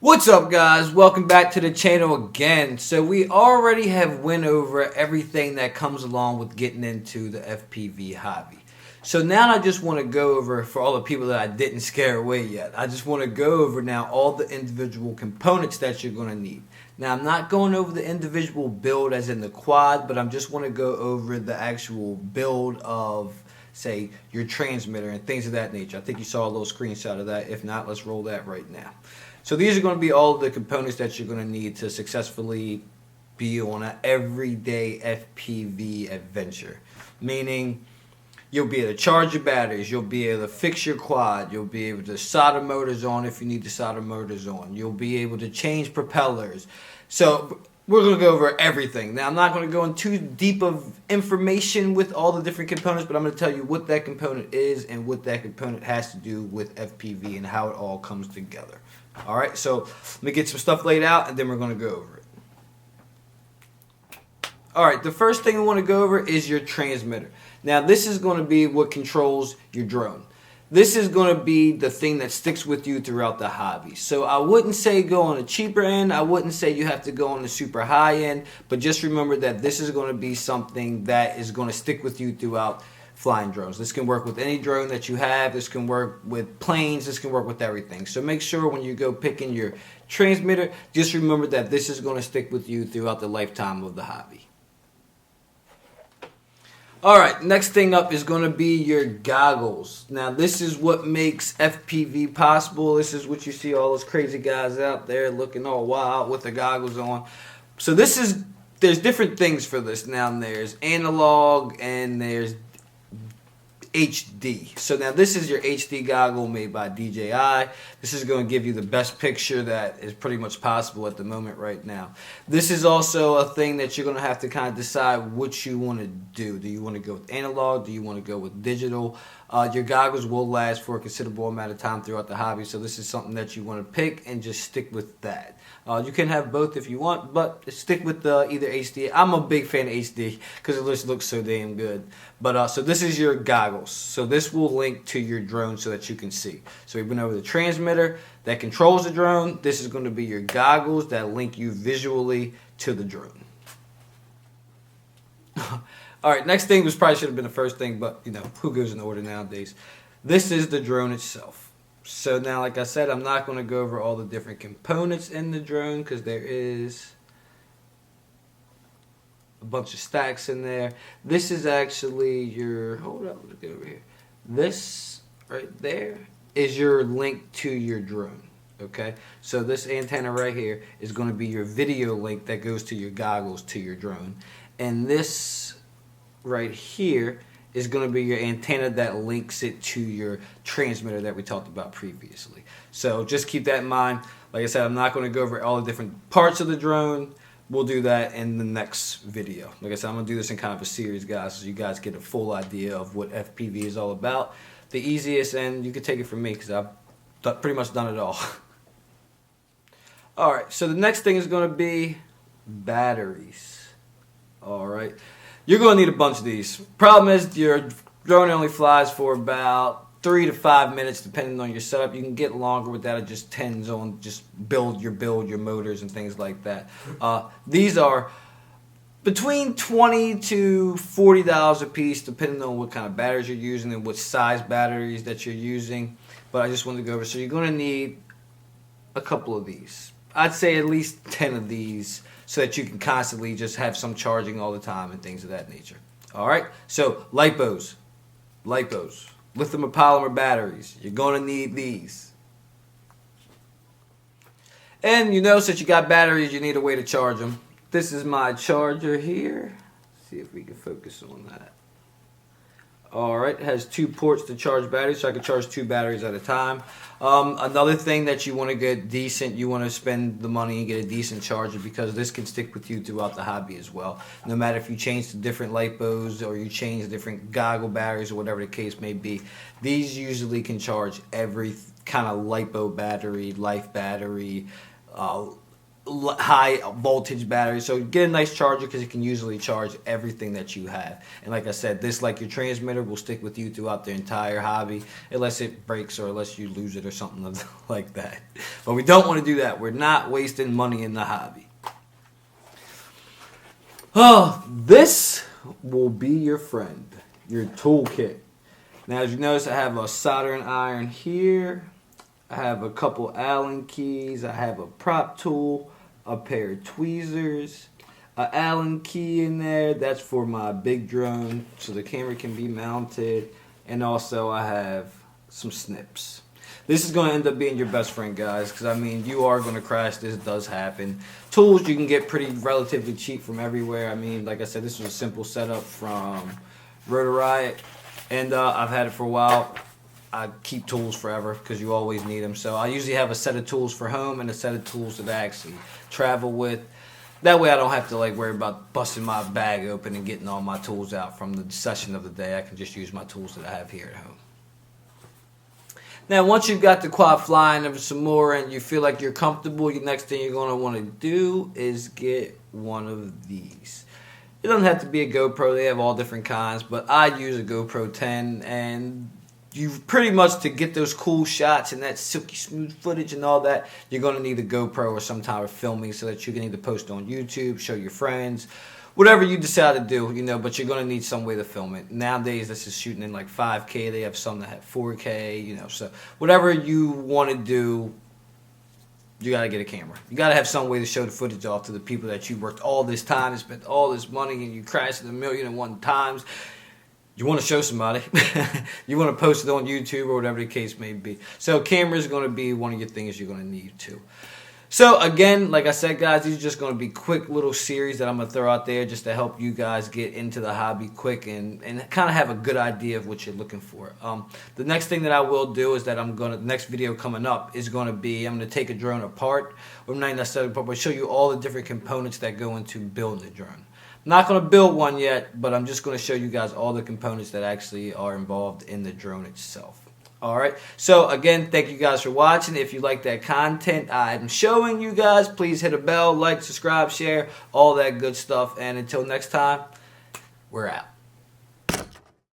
What's up, guys? Welcome back to the channel again. So we already have went over everything that comes along with getting into the FPV hobby. So now I just want to go over, for all the people that I didn't scare away yet, I just want to go over now all the individual components that you're going to need. Now I'm not going over the individual build as in the quad, but I'm just want to go over the actual build of, say, your transmitter and things of that nature. I think you saw a little screenshot of that. If not, let's roll that right now. So these are going to be all of the components that you're going to need to successfully be on an everyday FPV adventure. Meaning, you'll be able to charge your batteries, you'll be able to fix your quad, you'll be able to solder motors on if you need to solder motors on, you'll be able to change propellers. So we're going to go over everything. Now I'm not going to go into too deep of information with all the different components, but I'm going to tell you what that component is and what that component has to do with FPV and how it all comes together. Alright, so let me get some stuff laid out and then we're going to go over it. Alright, the first thing we want to go over is your transmitter. Now this is going to be what controls your drone. This is going to be the thing that sticks with you throughout the hobby. So I wouldn't say go on the cheaper end, I wouldn't say you have to go on the super high end, but just remember that this is going to be something that is going to stick with you throughout flying drones. This can work with any drone that you have. This can work with planes. This can work with everything. So make sure when you go picking your transmitter, just remember that this is going to stick with you throughout the lifetime of the hobby. Alright, next thing up is going to be your goggles. Now this is what makes FPV possible. This is what you see all those crazy guys out there looking all wild with their goggles on. So there's different things for this. Now there's analog and there's HD. So now this is your HD goggle made by DJI. This is going to give you the best picture that is pretty much possible at the moment right now. This is also a thing that you're going to have to kind of decide what you want to do. Do you want to go with analog? Do you want to go with digital? Your goggles will last for a considerable amount of time throughout the hobby, so this is something that you want to pick and just stick with that. You can have both if you want, but stick with either HD. I'm a big fan of HD because it just looks so damn good. But so this is your goggles. So this will link to your drone so that you can see. So we went over the transmitter that controls the drone. This is going to be your goggles that link you visually to the drone. Alright, next thing was probably should have been the first thing, but you know, who goes in order nowadays? This is the drone itself. So now, like I said, I'm not going to go over all the different components in the drone because there is a bunch of stacks in there. This is actually your, hold up, let's get over here. This right there is your link to your drone. Okay, so this antenna right here is going to be your video link that goes to your goggles to your drone. And this right here is going to be your antenna that links it to your transmitter that we talked about previously. So just keep that in mind. Like I said, I'm not going to go over all the different parts of the drone. We'll do that in the next video. Like I said, I'm going to do this in kind of a series, guys, so you guys get a full idea of what FPV is all about. The easiest, and you can take it from me because I've pretty much done it all. Alright, so the next thing is going to be batteries. Alright. You're going to need a bunch of these. Problem is your drone only flies for about 3 to 5 minutes depending on your setup. You can get longer with that. It just tends on just build your motors and things like that. These are between $20 to $40 a piece depending on what kind of batteries you're using and what size batteries that you're using. But I just wanted to go over. So you're going to need a couple of these. I'd say at least 10 of these so that you can constantly just have some charging all the time and things of that nature. Alright, so LiPos, lithium polymer batteries. You're going to need these. And you know, since you got batteries, you need a way to charge them. This is my charger here. Let's see if we can focus on that. Alright, it has 2 ports to charge batteries, so I can charge 2 batteries at a time. Another thing that you want to get decent, you want to spend the money and get a decent charger because this can stick with you throughout the hobby as well. No matter if you change to different LiPos or you change different goggle batteries or whatever the case may be, these usually can charge every kind of LiPo battery, life battery, high voltage battery, so get a nice charger because it can usually charge everything that you have. And like I said, this, like your transmitter, will stick with you throughout the entire hobby unless it breaks or unless you lose it or something like that. But we don't want to do that. We're not wasting money in the hobby. Oh, this will be your friend, your toolkit. Now, as you notice, I have a soldering iron here. I have a couple Allen keys. I have a prop tool, a pair of tweezers, an Allen key in there. That's for my big drone, so the camera can be mounted. And also, I have some snips. This is going to end up being your best friend, guys, because, I mean, you are going to crash. This does happen. Tools you can get pretty relatively cheap from everywhere. I mean, like I said, this was a simple setup from Rotor Riot, and I've had it for a while. I keep tools forever because you always need them. So I usually have a set of tools for home and a set of tools that I actually travel with. That way I don't have to like worry about busting my bag open and getting all my tools out from the session of the day. I can just use my tools that I have here at home. Now, once you've got the quad flying over some more and you feel like you're comfortable, the next thing you're going to want to do is get one of these. It doesn't have to be a GoPro. They have all different kinds, but I use a GoPro 10, and you pretty much, to get those cool shots and that silky smooth footage and all that, you're going to need a GoPro or some type of filming so that you can either post on YouTube, show your friends, whatever you decide to do, you know, but you're going to need some way to film it. Nowadays, this is shooting in like 5K. They have some that have 4K, you know, so whatever you want to do, you got to get a camera. You got to have some way to show the footage off to the people that you worked all this time and spent all this money and you crashed it 1,000,001 times. You want to show somebody. You want to post it on YouTube or whatever the case may be. So camera is going to be one of your things you're going to need too. So again, like I said, guys, these are just going to be quick little series that I'm going to throw out there just to help you guys get into the hobby quick and kind of have a good idea of what you're looking for. The next thing that I will do is that the next video coming up is going to be, I'm going to take a drone apart, or not necessarily apart, but show you all the different components that go into building a drone. I'm not going to build one yet, but I'm just going to show you guys all the components that actually are involved in the drone itself. Alright, so again, thank you guys for watching. If you like that content I'm showing you guys, please hit a bell, like, subscribe, share, all that good stuff. And until next time, we're out.